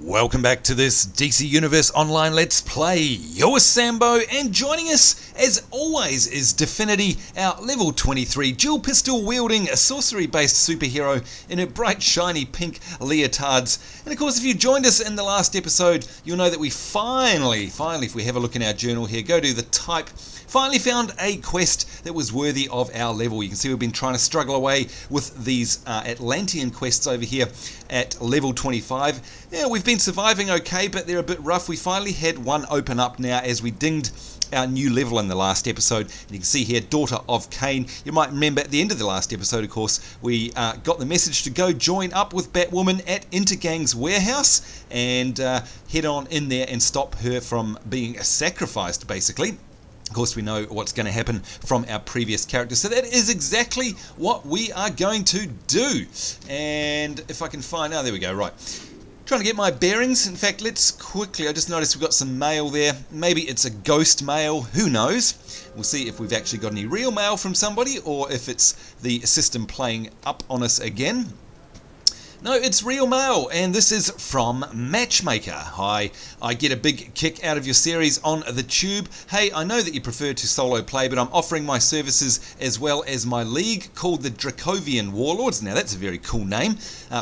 Welcome back to this DC Universe Online Let's Play. You're Sambo, and joining us, as always, is Definity, our level 23 dual pistol wielding sorcery-based superhero in her bright shiny pink leotards. And of course, if you joined us in the last episode, you'll know that we finally, if we have a look in our journal here, go to the type, finally found a quest that was worthy of our level. You can see we've been trying to struggle away with these Atlantean quests over here at level 25. Yeah, we've been surviving okay, but they're a bit rough. We finally had one open up now as we dinged our new level in the last episode. And you can see here, Daughter of Cain. You might remember at the end of the last episode, of course, we got the message to go join up with Batwoman at Intergang's warehouse and head on in there and stop her from being sacrificed, basically. Of course, we know what's going to happen from our previous character, so that is exactly what we are going to do. And if I can find, there we go, right. Trying to get my bearings. In fact, let's quickly, I just noticed we've got some mail there. Maybe it's a ghost mail, who knows? We'll see if we've actually got any real mail from somebody or if it's the system playing up on us again. No, it's real mail, and this is from Matchmaker. Hi, I get a big kick out of your series on the tube. Hey, I know that you prefer to solo play, but I'm offering my services as well as my league called the Dracovian Warlords. Now, that's a very cool name.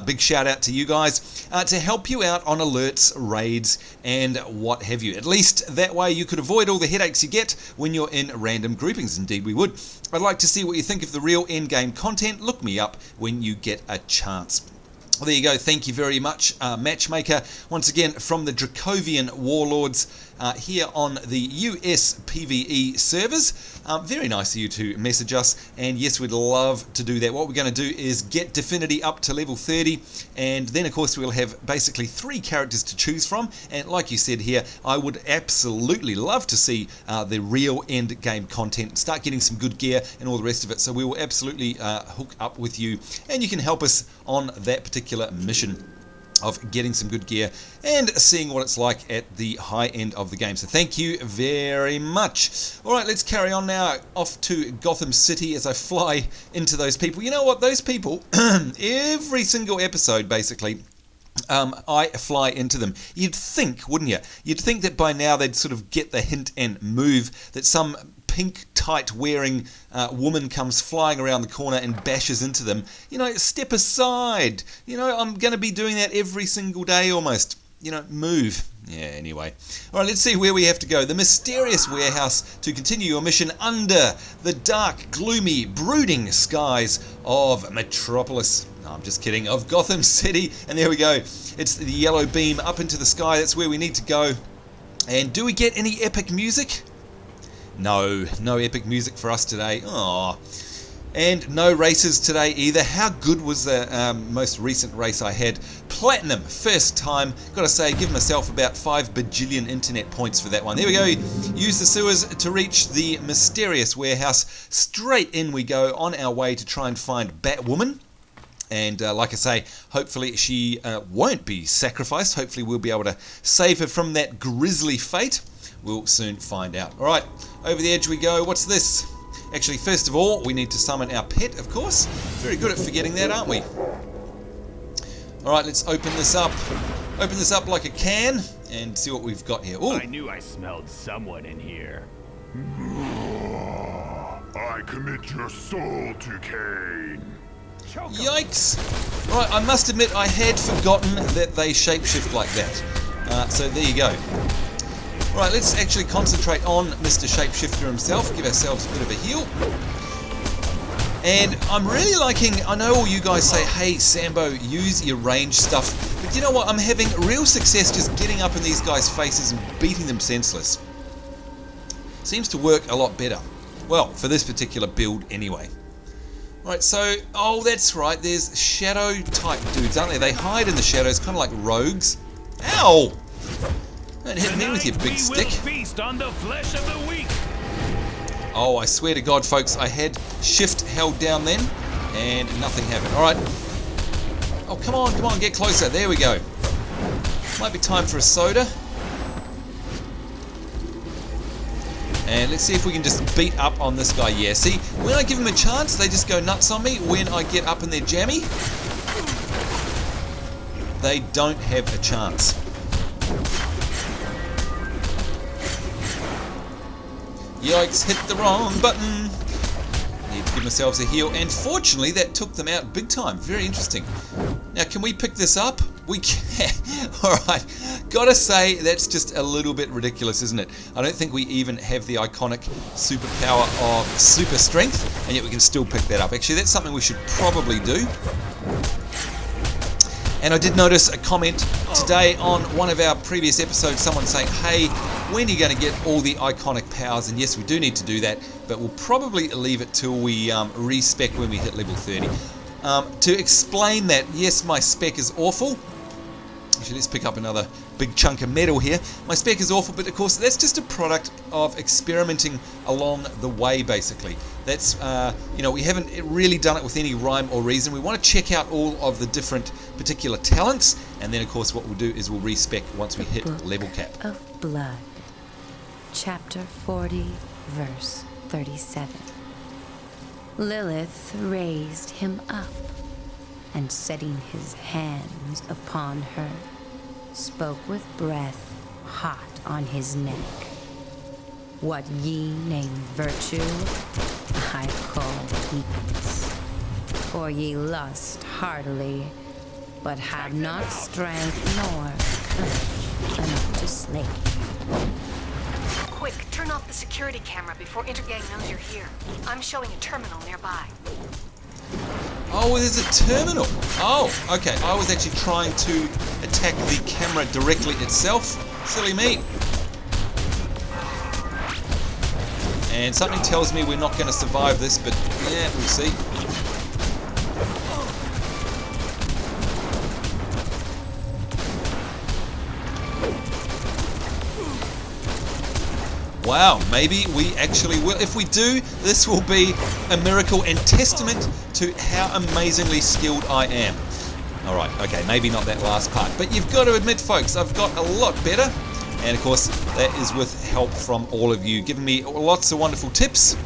Big shout out to you guys to help you out on alerts, raids, and what have you. At least that way you could avoid all the headaches you get when you're in random groupings. Indeed, we would. I'd like to see what you think of the real endgame content. Look me up when you get a chance. Well, there you go. Thank you very much, Matchmaker. Once again, from the Dracovian Warlords here on the US PvE servers. Very nice of you to message us. And yes, we'd love to do that. What we're going to do is get Definity up to level 30. And then, of course, we'll have basically 3 characters to choose from. And like you said here, I would absolutely love to see the real end game content. Start getting some good gear and all the rest of it. So we will absolutely hook up with you. And you can help us on that particular mission of getting some good gear and seeing what it's like at the high end of the game. So thank you very much. All right, let's carry on now off to Gotham City as I fly into those people. You know what? Those people, every single episode, basically, I fly into them. You'd think, wouldn't you? You'd think that by now they'd sort of get the hint and move that some pink tight wearing woman comes flying around the corner and bashes into them. You know, step aside. You know, I'm going to be doing that every single day almost. You know, move. Yeah, anyway. All right, let's see where we have to go. The mysterious warehouse to continue your mission under the dark, gloomy, brooding skies of Metropolis. No, I'm just kidding. Of Gotham City. And there we go. It's the yellow beam up into the sky. That's where we need to go. And do we get any epic music? No epic music for us today. Aww. And no races today either. How good was the most recent race I had? Platinum, first time. Gotta say, give myself about 5 bajillion internet points for that one. There we go. Use the sewers to reach the mysterious warehouse. Straight in we go on our way to try and find Batwoman. And like I say, hopefully she won't be sacrificed. Hopefully we'll be able to save her from that grisly fate. We'll soon find out. All right, over the edge we go. What's this? Actually, first of all, we need to summon our pet, of course. Very good at forgetting that, aren't we? All right, let's open this up. Open this up like a can and see what we've got here. Ooh. I knew I smelled someone in here. I commit your soul to Cain. Yikes. Right, I must admit I had forgotten that they shapeshift like that. So there you go. Right, let's actually concentrate on Mr. Shapeshifter himself, give ourselves a bit of a heal. And I'm really liking, I know all you guys say, hey Sambo, use your range stuff, but you know what, I'm having real success just getting up in these guys' faces and beating them senseless. Seems to work a lot better. Well, for this particular build anyway. Right, so, oh that's right, there's shadow type dudes, aren't they? They hide in the shadows, kind of like rogues. Ow! Don't hit me with your big stick. Feast on the flesh of the weak. Oh, I swear to God, folks, I had shift held down then, and nothing happened. All right. Oh, come on, get closer. There we go. Might be time for a soda. And let's see if we can just beat up on this guy. Yeah, see, when I give him a chance, they just go nuts on me. When I get up in their jammy, they don't have a chance. Yikes, hit the wrong button. Need to give ourselves a heal, and fortunately that took them out big time. Very interesting. Now, can we pick this up? We can. Alright, gotta say, that's just a little bit ridiculous, isn't it? I don't think we even have the iconic superpower of super strength, and yet we can still pick that up. Actually, that's something we should probably do. And I did notice a comment today on one of our previous episodes, someone saying, hey, when are you going to get all the iconic powers? And yes, we do need to do that, but we'll probably leave it till we respec when we hit level 30. To explain that, yes, my spec is awful. Actually, let's pick up another big chunk of metal here. My spec is awful, but of course, that's just a product of experimenting along the way, basically. That's, we haven't really done it with any rhyme or reason. We want to check out all of the different particular talents, and then, of course, what we'll do is we'll respec once we hit level cap. Of Blood, Chapter 40, Verse 37. Lilith raised him up, and setting his hands upon her, spoke with breath hot on his neck. What ye name virtue, I call weakness. For ye lust heartily, but have not strength nor courage enough to slay. Quick, turn off the security camera before Intergang knows you're here. I'm showing a terminal nearby. Oh, there's a terminal. Oh, okay. I was actually trying to attack the camera directly itself. Silly me. And something tells me we're not going to survive this, but yeah, we'll see. Wow, maybe we actually will. If we do, this will be a miracle and testament to how amazingly skilled I am. Alright, okay, maybe not that last part. But you've got to admit, folks, I've got a lot better. And of course, that is with help from all of you, giving me lots of wonderful tips.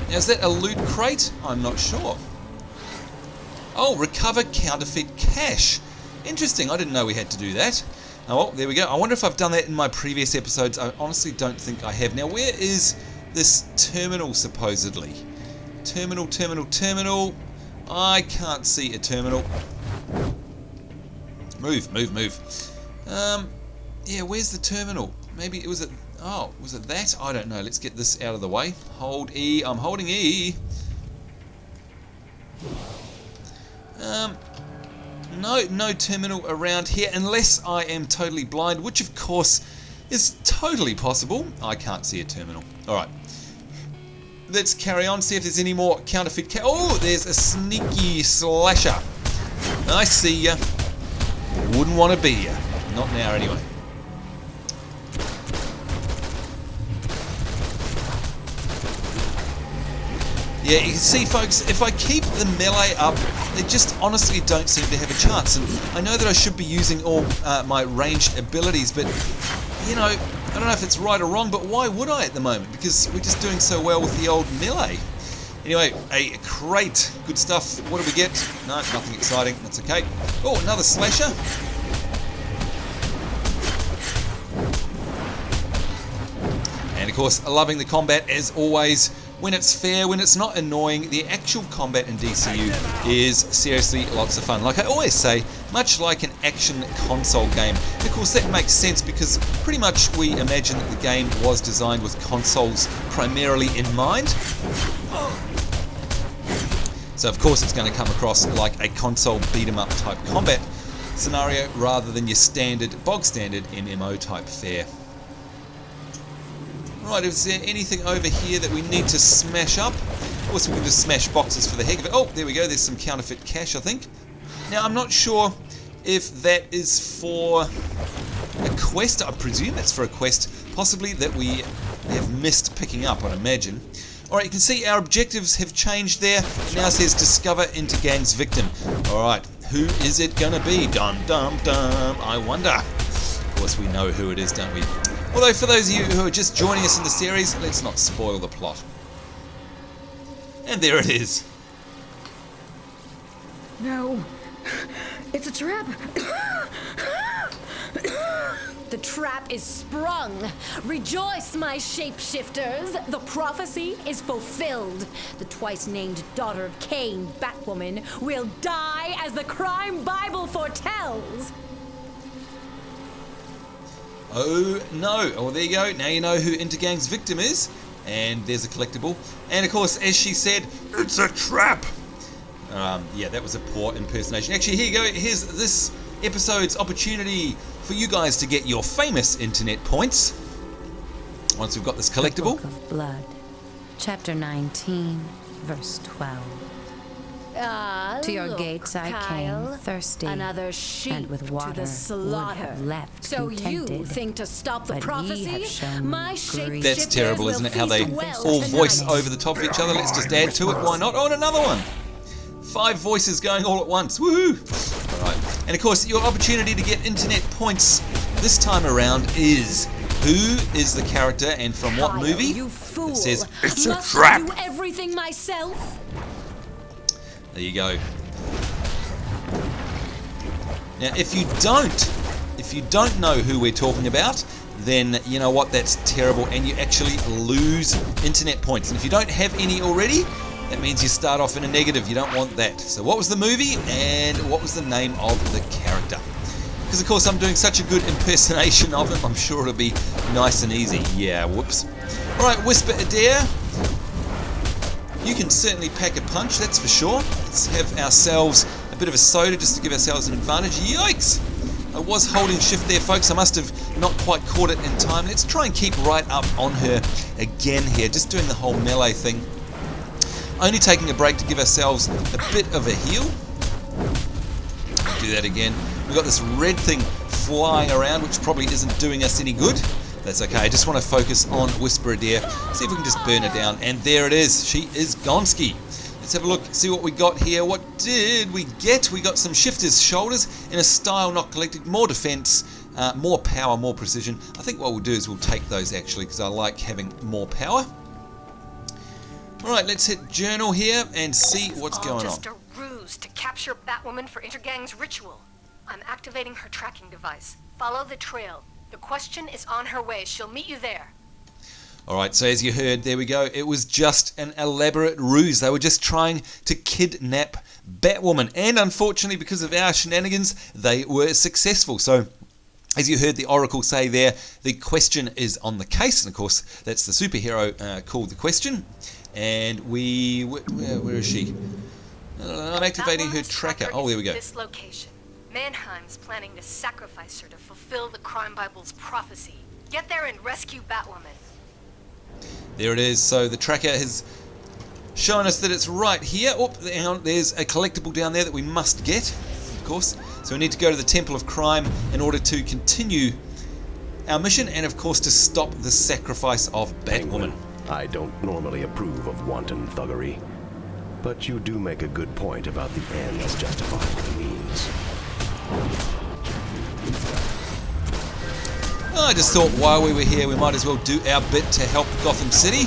Now, is that a loot crate? I'm not sure. Oh, recover counterfeit cash. Interesting, I didn't know we had to do that. Oh, well, there we go. I wonder if I've done that in my previous episodes. I honestly don't think I have. Now, where is this terminal, supposedly? Terminal. I can't see a terminal. Move. Yeah, where's the terminal? Maybe it was was it that? I don't know. Let's get this out of the way. Hold E. I'm holding E. No terminal around here unless I am totally blind, which of course is totally possible. I can't see a terminal. Alright. Let's carry on, see if there's any more counterfeit oh, there's a sneaky slasher. I see ya. Wouldn't want to be ya. Not now anyway. Yeah, you can see, folks, if I keep the melee up, they just honestly don't seem to have a chance. And I know that I should be using all my ranged abilities, but, you know, I don't know if it's right or wrong, but why would I at the moment? Because we're just doing so well with the old melee. Anyway, a crate. Good stuff. What do we get? No, nothing exciting. That's okay. Oh, another slasher. And, of course, loving the combat as always. When it's fair, when it's not annoying, the actual combat in DCU is seriously lots of fun. Like I always say, much like an action console game. And of course, that makes sense because pretty much we imagine that the game was designed with consoles primarily in mind. So of course it's going to come across like a console beat-em-up type combat scenario rather than your standard, bog standard MMO type fare. Right, is there anything over here that we need to smash up? Of course, we can just smash boxes for the heck of it. Oh, there we go. There's some counterfeit cash, I think. Now, I'm not sure if that is for a quest. I presume it's for a quest, possibly that we have missed picking up, I'd imagine. Alright, you can see our objectives have changed there. It now says discover Intergang's victim. Alright, who is it going to be? Dum, dum, dum. I wonder. Of course, we know who it is, don't we? Although, for those of you who are just joining us in the series, let's not spoil the plot. And there it is. No. It's a trap. The trap is sprung. Rejoice, my shapeshifters. The prophecy is fulfilled. The twice-named daughter of Cain, Batwoman, will die as the crime Bible foretells. Oh no. Oh, there you go. Now you know who Intergang's victim is. And there's a collectible. And of course, as she said, it's a trap. Yeah, that was a poor impersonation. Actually, here you go. Here's this episode's opportunity for you guys to get your famous internet points. Once we've got this collectible. The Book of Blood, Chapter 19, verse 12. To your Look, gates I Kyle, came, thirsty, another sheep and with water to the slaughter. would have left so contented. you think to stop the But ye prophecy? have shown My me shapeshifters great That's terrible, will isn't it? How feast they well all voice tonight. over the top of each other. Let's just add to it. Why not? Oh, and another one. 5 voices going all at once. Woohoo! All right. And of course, your opportunity to get internet points this time around is who is the character and from what Kyle, movie? You fool! It says It's a Must trap. I do everything myself? There you go. Now, if you don't know who we're talking about, then you know what, that's terrible, and you actually lose internet points. And if you don't have any already, that means you start off in a negative. You don't want that. So what was the movie, and what was the name of the character? Because of course I'm doing such a good impersonation of him, I'm sure it'll be nice and easy. Yeah, whoops. Alright, Whisper Adair. You can certainly pack a punch, that's for sure. Let's have ourselves a bit of a soda just to give ourselves an advantage. Yikes! I was holding shift there, folks. I must have not quite caught it in time. Let's try and keep right up on her again here. Just doing the whole melee thing. Only taking a break to give ourselves a bit of a heal. Do that again. We've got this red thing flying around, which probably isn't doing us any good. That's okay. I just want to focus on Whisper Adair. See if we can just burn her down. And there it is. She is Gonski. Let's have a look, see what we got here. What did we get? We got some Shifter's Shoulders in a style not collected. More defense, more power, more precision. I think what we'll do is we'll take those actually because I like having more power. Alright, let's hit journal here and see what's All going on. just a ruse to capture Batwoman for Intergang's ritual. I'm activating her tracking device. Follow the trail. The question is on her way. She'll meet you there. Alright, so as you heard, there we go. It was just an elaborate ruse. They were just trying to kidnap Batwoman. And unfortunately, because of our shenanigans, they were successful. So, as you heard the Oracle say there, the question is on the case. And of course, that's the superhero called the question. And where is she? I'm activating her Batwoman's tracker. tracker Oh, is there we at go. This location. Mannheim's planning to sacrifice her to fulfill the Crime Bible's prophecy. Get there and rescue Batwoman. There it is. So the tracker has shown us that it's right here. Oh, hang on. There's a collectible down there that we must get, of course. So we need to go to the Temple of Crime in order to continue our mission and, of course, to stop the sacrifice of Batwoman. I don't normally approve of wanton thuggery, but you do make a good point about the ends justifying the means. I just thought while we were here, we might as well do our bit to help Gotham City.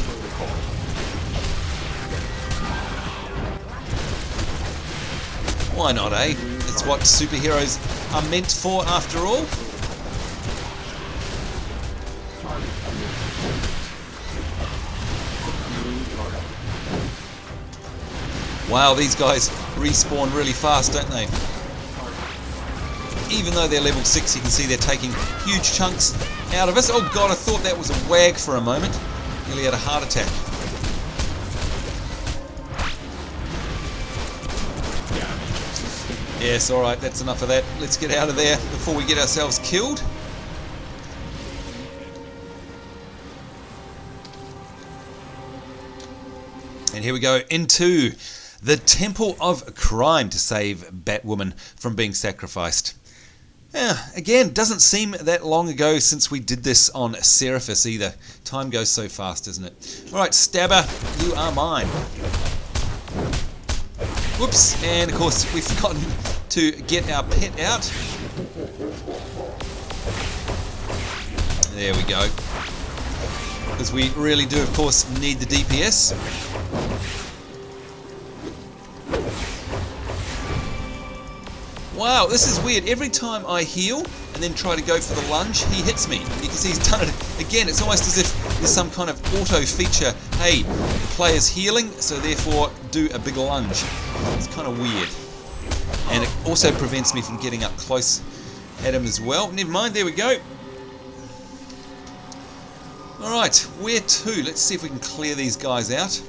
Why not, eh? It's what superheroes are meant for, after all. Wow, these guys respawn really fast, don't they? Even though they're level 6, you can see they're taking huge chunks out of us. Oh god, I thought that was a wag for a moment. Nearly had a heart attack. Yes, alright, that's enough of that. Let's get out of there before we get ourselves killed. And here we go into the Temple of Crime to save Batwoman from being sacrificed. Again, doesn't seem that long ago since we did this on Seraphis either. Time goes so fast, doesn't it? Alright, Stabber, you are mine. Whoops, and of course we've forgotten to get our pet out. There we go. Because we really do, of course, need the DPS. Wow, this is weird. Every time I heal, and then try to go for the lunge, he hits me. You can see he's done it again. It's almost as if there's some kind of auto feature. Hey, the player's healing, so therefore do a big lunge. It's kind of weird. And it also prevents me from getting up close at him as well. Never mind, there we go. Alright, where to? Let's see if we can clear these guys out.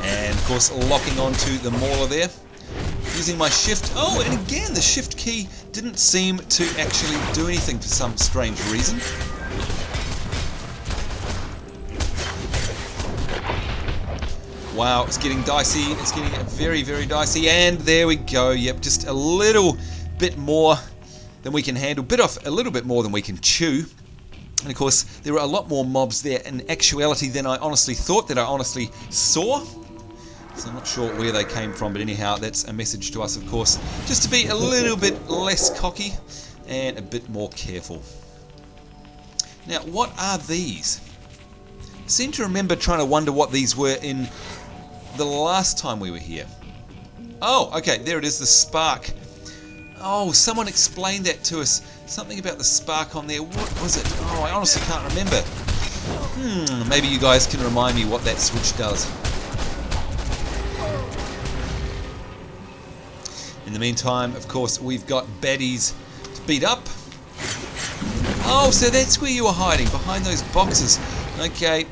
And of course locking onto the mauler there. Using my shift. Oh, and again the shift key didn't seem to actually do anything for some strange reason. Wow, it's getting dicey. It's getting very, very dicey. And there we go. Yep, just a little bit more than we can handle. A little bit more than we can chew. And of course, there were a lot more mobs there in actuality than I honestly thought, that I honestly saw. So I'm not sure where they came from, but anyhow, that's a message to us, of course, just to be a little bit less cocky and a bit more careful. Now, what are these? I seem to remember trying to wonder what these were in the last time we were here. Oh, okay, there it is, the spark. Oh, someone explained that to us. Something about the spark on there. What was it? Oh, I honestly can't remember. Maybe you guys can remind me what that switch does. In the meantime, of course, we've got baddies to beat up. Oh, so that's where you were hiding, behind those boxes. Okay.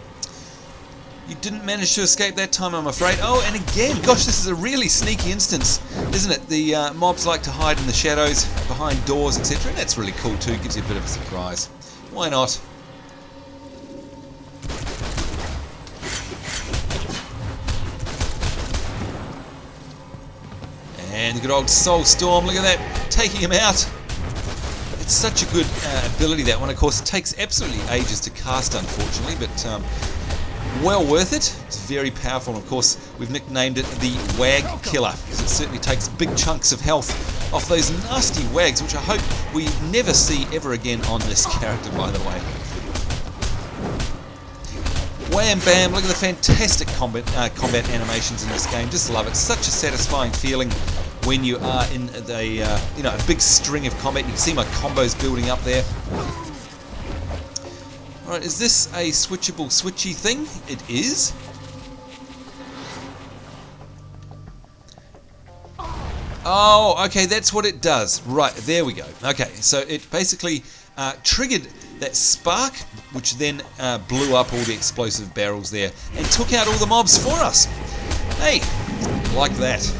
You didn't manage to escape that time, I'm afraid. Oh, and again, gosh, this is a really sneaky instance, isn't it? The mobs like to hide in the shadows, behind doors, etc. And that's really cool too, gives you a bit of a surprise. Why not? And the good old Soul Storm, look at that, taking him out. It's such a good ability, that one. Of course, it takes absolutely ages to cast, unfortunately, but well worth it. It's very powerful, and of course, we've nicknamed it the Wag Killer, because it certainly takes big chunks of health off those nasty wags, which I hope we never see ever again on this character, by the way. Wham bam, look at the fantastic combat animations in this game. Just love it. Such a satisfying feeling when you are in a big string of combat. You can see my combos building up there. Alright, is this a switchable switchy thing? It is. Oh, okay, that's what it does. Right, there we go. Okay, so it basically triggered that spark, which then blew up all the explosive barrels there and took out all the mobs for us. Hey, like that.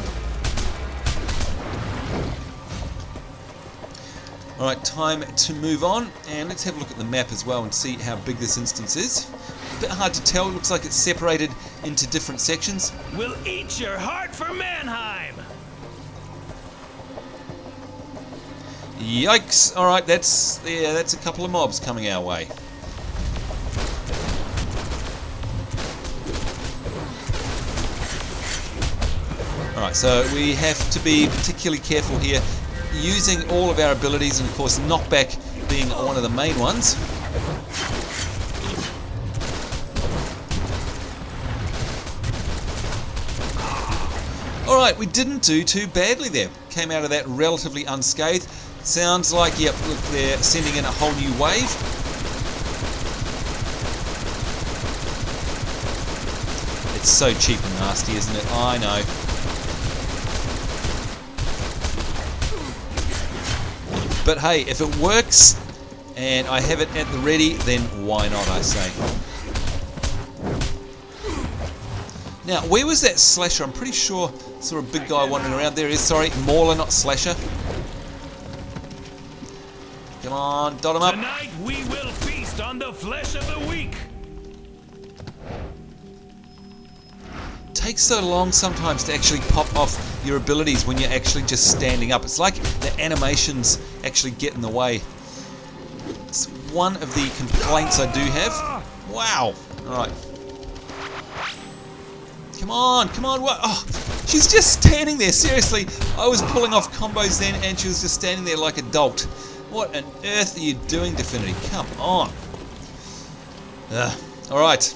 Alright, time to move on, and let's have a look at the map as well and see how big this instance is. A bit hard to tell, it looks like it's separated into different sections. We'll eat your heart for Mannheim! Yikes! Alright, that's a couple of mobs coming our way. Alright, so we have to be particularly careful here, using all of our abilities, and of course knockback being one of the main ones. Alright, we didn't do too badly there. Came out of that relatively unscathed. Sounds like, yep, look, they're sending in a whole new wave. It's so cheap and nasty, isn't it? I know. But hey, if it works and I have it at the ready, then why not, I say. Now, where was that slasher? I'm pretty sure I saw a big guy wandering around. There he is, sorry, mauler, not slasher. Come on, dot him up. Tonight we will feast on the flesh of the weak. Takes so long sometimes to actually pop off your abilities when you're actually just standing up. It's like the animations actually get in the way. It's one of the complaints I do have. Wow. Alright. Come on, what? Oh, she's just standing there, seriously. I was pulling off combos then and she was just standing there like a dolt. What on earth are you doing, Divinity? Come on. Alright.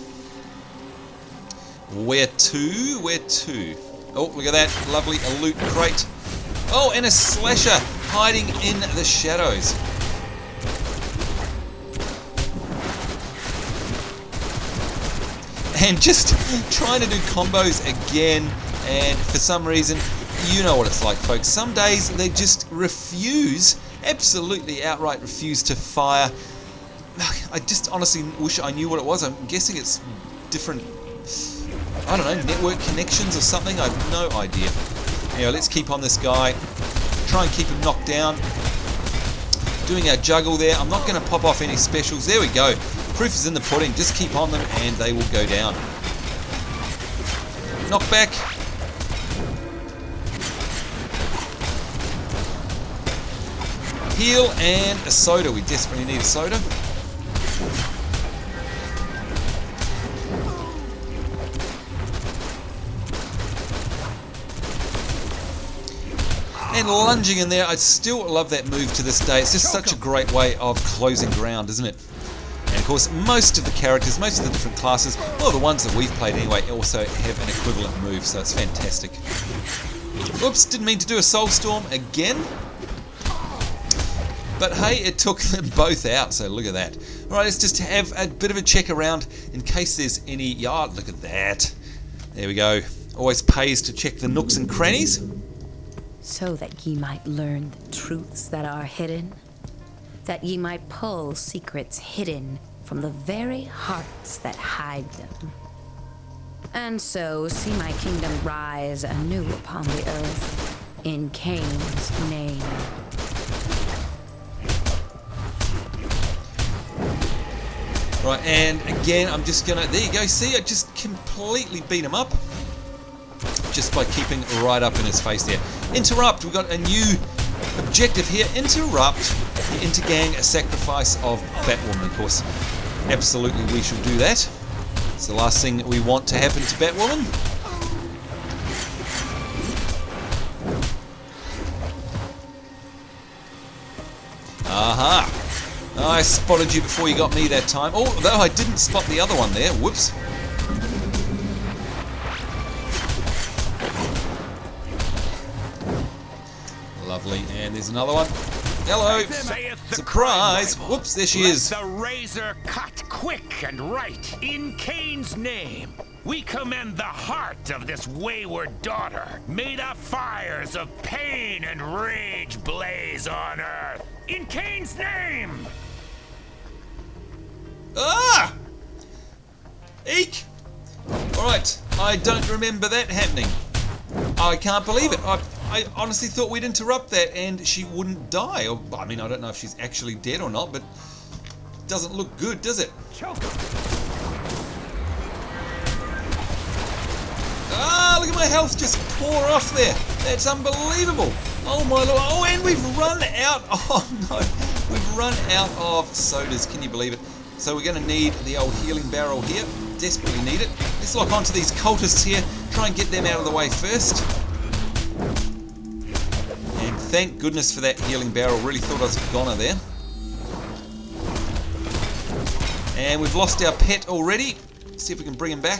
Where to? Oh, look at that. Lovely, a loot crate. Oh, and a slasher. hiding in the shadows. And just trying to do combos again, and for some reason, you know what it's like, folks. Some days they just refuse, absolutely outright refuse to fire. I just honestly wish I knew what it was. I'm guessing it's different, I don't know, network connections or something. I have no idea. Anyway, let's keep on this guy. Try and keep him knocked down. Doing our juggle there. I'm not going to pop off any specials. There we go. Proof is in the pudding. Just keep on them and they will go down. Knock back. Heal and a soda. We desperately need a soda. And lunging in there. I still love that move to this day. It's just such a great way of closing ground, isn't it? And of course, most of the characters, most of the different classes, well, the ones that we've played anyway, also have an equivalent move, so it's fantastic. Oops, didn't mean to do a Soul Storm again. But hey, it took them both out, so look at that. Alright, let's just have a bit of a check around in case there's any... Yeah, look at that. There we go. Always pays to check the nooks and crannies. So that ye might learn the truths that are hidden, that ye might pull secrets hidden from the very hearts that hide them. And so see my kingdom rise anew upon the earth, in Cain's name. Right, and again, I'm just gonna... There you go, see, I just completely beat him up. Just by keeping right up in his face there. Interrupt, we've got a new objective here. Interrupt the Intergang sacrifice of Batwoman, of course. Absolutely, we shall do that. It's the last thing that we want to happen to Batwoman. Aha! I spotted you before you got me that time. Although I didn't spot the other one there. Whoops. Lovely. And there's another one. Hello. Surprise. Whoops, there she is. Let the razor cut quick and right in Cain's name. We commend the heart of this wayward daughter. May the fires of pain and rage blaze on earth. In Cain's name. Ah! Eek! Alright, I don't remember that happening. I can't believe it. I honestly thought we'd interrupt that and she wouldn't die. Or, I mean, I don't know if she's actually dead or not, but it doesn't look good, does it? Ah, look at my health just pour off there. That's unbelievable. Oh my lord. Oh, and we've run out. Oh no. We've run out of sodas. Can you believe it? So we're going to need the old healing barrel here. Desperately need it. Let's lock onto these cultists here. Try and get them out of the way first. And thank goodness for that healing barrel. Really thought I was a goner there. And we've lost our pet already. Let's see if we can bring him back.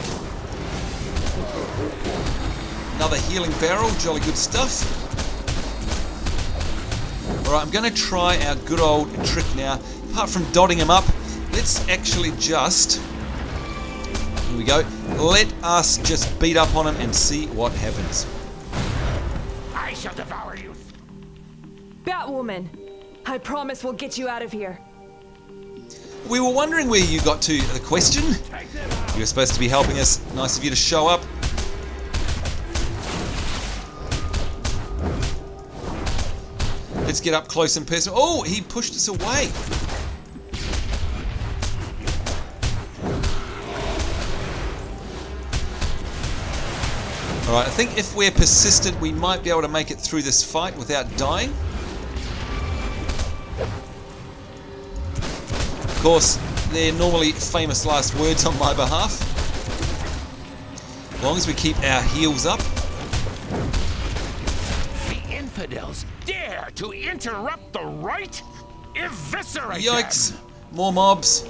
Another healing barrel. Jolly good stuff. Alright, I'm going to try our good old trick now. Apart from dotting him up, let's actually just... Here we go. Let us just beat up on him and see what happens. I shall devour you. Batwoman, I promise we'll get you out of here. We were wondering where you got to. The question? You were supposed to be helping us. Nice of you to show up. Let's get up close and personal. Oh, he pushed us away. Alright, I think if we're persistent, we might be able to make it through this fight without dying. Of course, they're normally famous last words on my behalf. As long as we keep our heels up. The infidels dare to interrupt the right? Eviscerate Yikes! them. More mobs.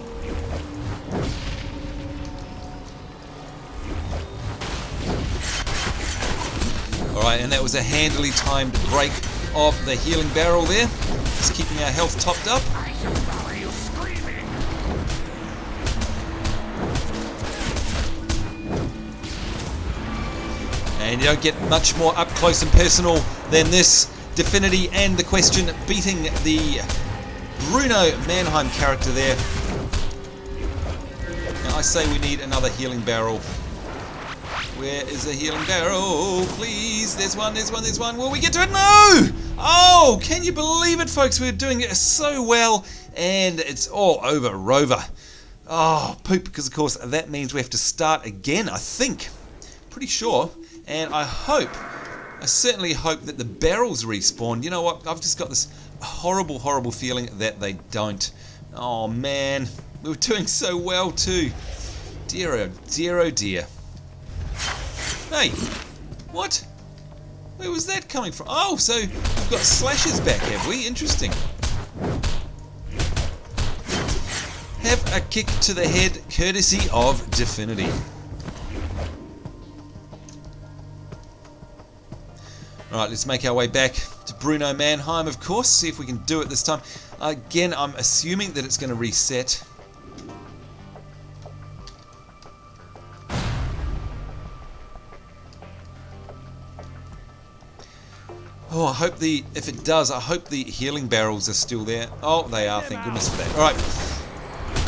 Alright, and that was a handily timed break of the healing barrel there. Just keeping our health topped up. I shall follow you screaming. And you don't get much more up close and personal than this. Divinity and the Question beating the Bruno Mannheim character there. Now I say we need another healing barrel. Where is the healing barrel? Please, there's one. Will we get to it? No! Oh, can you believe it, folks? We're doing it so well, and it's all over Rover. Oh, poop, because of course that means we have to start again, I think. Pretty sure. And I certainly hope that the barrels respawn. You know what? I've just got this horrible, horrible feeling that they don't. Oh, man. We were doing so well, too. Dear, oh dear, oh dear. Hey, what? Where was that coming from? Oh, so we've got slashes back, have we? Interesting. Have a kick to the head, courtesy of Divinity. Alright, let's make our way back to Bruno Mannheim, of course. See if we can do it this time. Again, I'm assuming that it's going to reset. Oh, if it does, I hope the healing barrels are still there. Oh, they are, thank goodness for that. Alright,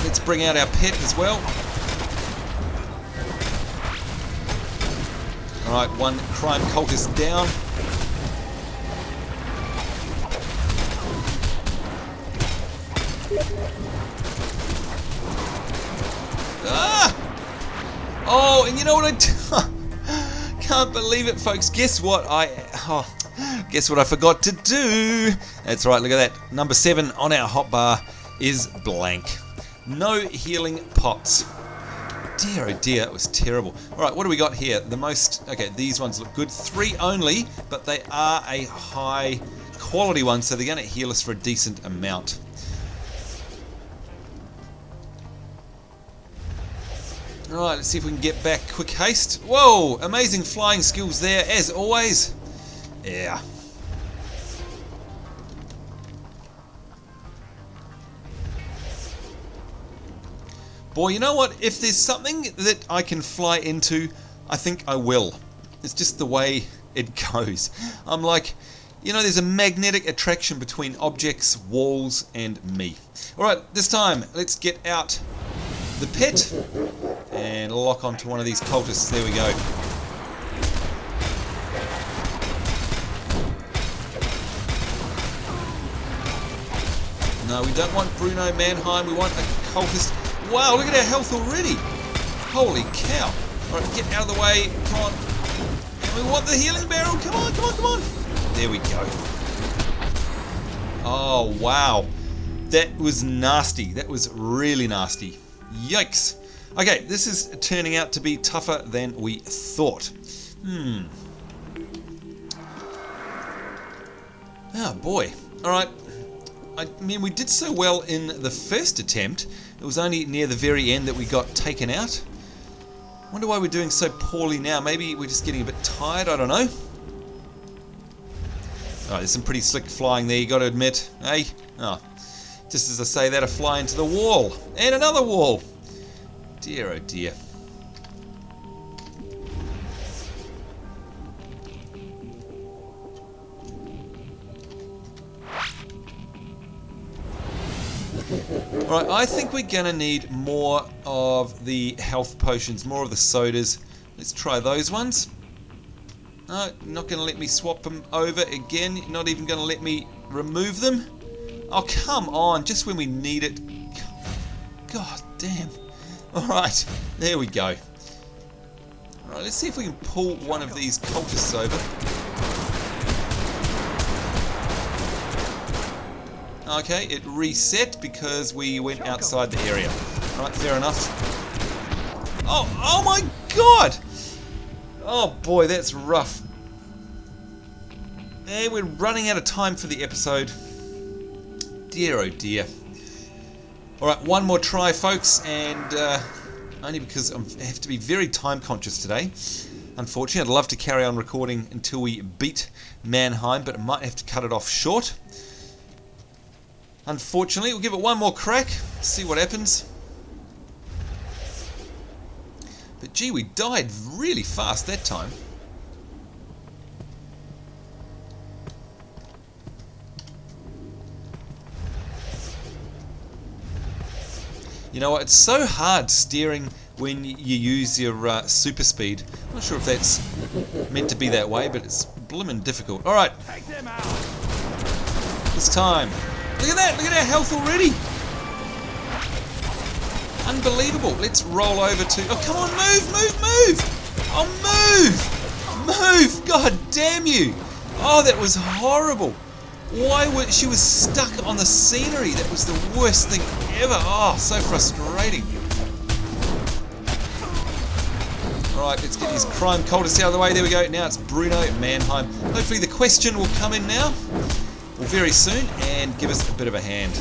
let's bring out our pet as well. Alright, one crime cultist down. Ah! Oh, and you know what I can't believe it, folks. Guess what I forgot to do? That's right, look at that. Number 7 on our hotbar is blank. No healing pots. Dear, oh dear, it was terrible. Alright, what do we got here? Okay, these ones look good. 3 only, but they are a high quality one, so they're going to heal us for a decent amount. Alright, let's see if we can get back quick haste. Whoa, amazing flying skills there, as always. Yeah. Boy, you know what? If there's something that I can fly into, I think I will. It's just the way it goes. I'm like, you know, there's a magnetic attraction between objects, walls, and me. Alright, this time, let's get out the pet and lock onto one of these cultists. There we go. No, we don't want Bruno Mannheim, we want a cultist. Wow, look at our health already. Holy cow. Alright, get out of the way. Come on. And we want the healing barrel. Come on, come on, come on. There we go. Oh, wow. That was nasty. That was really nasty. Yikes. Okay, this is turning out to be tougher than we thought. Oh, boy. Alright. I mean, we did so well in the first attempt. It was only near the very end that we got taken out. Wonder why we're doing so poorly now. Maybe we're just getting a bit tired, I don't know. Alright, there's some pretty slick flying there, you got to admit. Hey? Oh, just as I say that, I fly into the wall. And another wall. Dear, oh dear. Alright, I think we're going to need more of the health potions, more of the sodas. Let's try those ones. No, not going to let me swap them over again. Not even going to let me remove them. Oh, come on, just when we need it. God damn. Alright, there we go. Alright, let's see if we can pull one of these cultists over. Okay, it reset because we went outside the area. Alright, fair enough. Oh my god! Oh boy, that's rough. And we're running out of time for the episode. Dear oh dear. Alright, one more try, folks, and only because I have to be very time conscious today. Unfortunately, I'd love to carry on recording until we beat Mannheim, but I might have to cut it off short. Unfortunately, we'll give it one more crack, see what happens. But gee, we died really fast that time. You know what, it's so hard steering when you use your super speed. I'm not sure if that's meant to be that way, but it's blimmin' difficult. Alright. It's time. Look at that, look at our health already. Unbelievable. Let's roll over to... Oh, come on, move! Oh, move! God damn you. Oh, that was horrible. She was stuck on the scenery. That was the worst thing ever. Oh, so frustrating. Alright, let's get these crime cultists out of the way. There we go. Now it's Bruno Mannheim. Hopefully the question will come in now, or very soon, and give us a bit of a hand.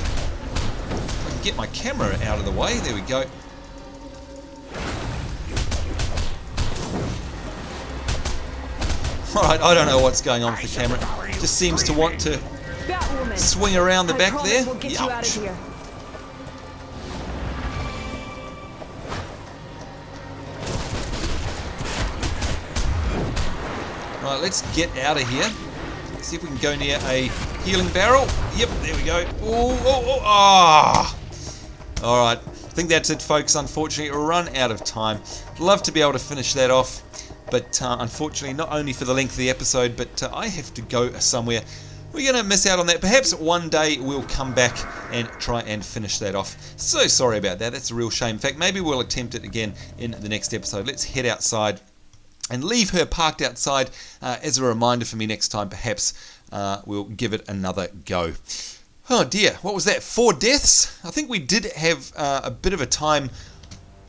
I can get my camera out of the way. There we go. Alright, I don't know what's going on with the camera. It just seems to want to Batwoman, swing around the back there. We'll get you out of here. Right, let's get out of here. See if we can go near a healing barrel. Yep, there we go. Alright, I think that's it, folks. Unfortunately, we'll run out of time. Love to be able to finish that off, but unfortunately, not only for the length of the episode, but I have to go somewhere. We're going to miss out on that. Perhaps one day we'll come back and try and finish that off. So sorry about that. That's a real shame. In fact, maybe we'll attempt it again in the next episode. Let's head outside and leave her parked outside as a reminder for me next time. Perhaps we'll give it another go. Oh dear, what was that? 4 deaths? I think we did have a bit of a time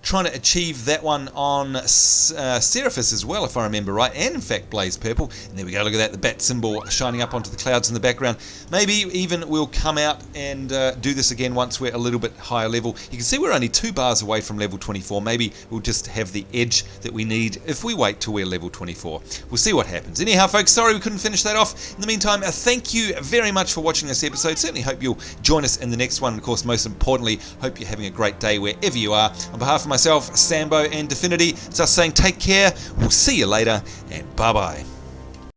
trying to achieve that one on Seraphis as well, if I remember right, and in fact Blaze Purple. And there we go, look at that, the bat symbol shining up onto the clouds in the background. Maybe even we'll come out and do this again once we're a little bit higher level. You can see we're only 2 bars away from level 24. Maybe we'll just have the edge that we need if we wait till we're level 24. We'll see what happens. Anyhow, folks, sorry we couldn't finish that off. In the meantime, thank you very much for watching this episode. Certainly hope you'll join us in the next one. And of course, most importantly, hope you're having a great day wherever you are. On behalf of myself, Sambo and Definity, just saying take care, we'll see you later, and bye bye.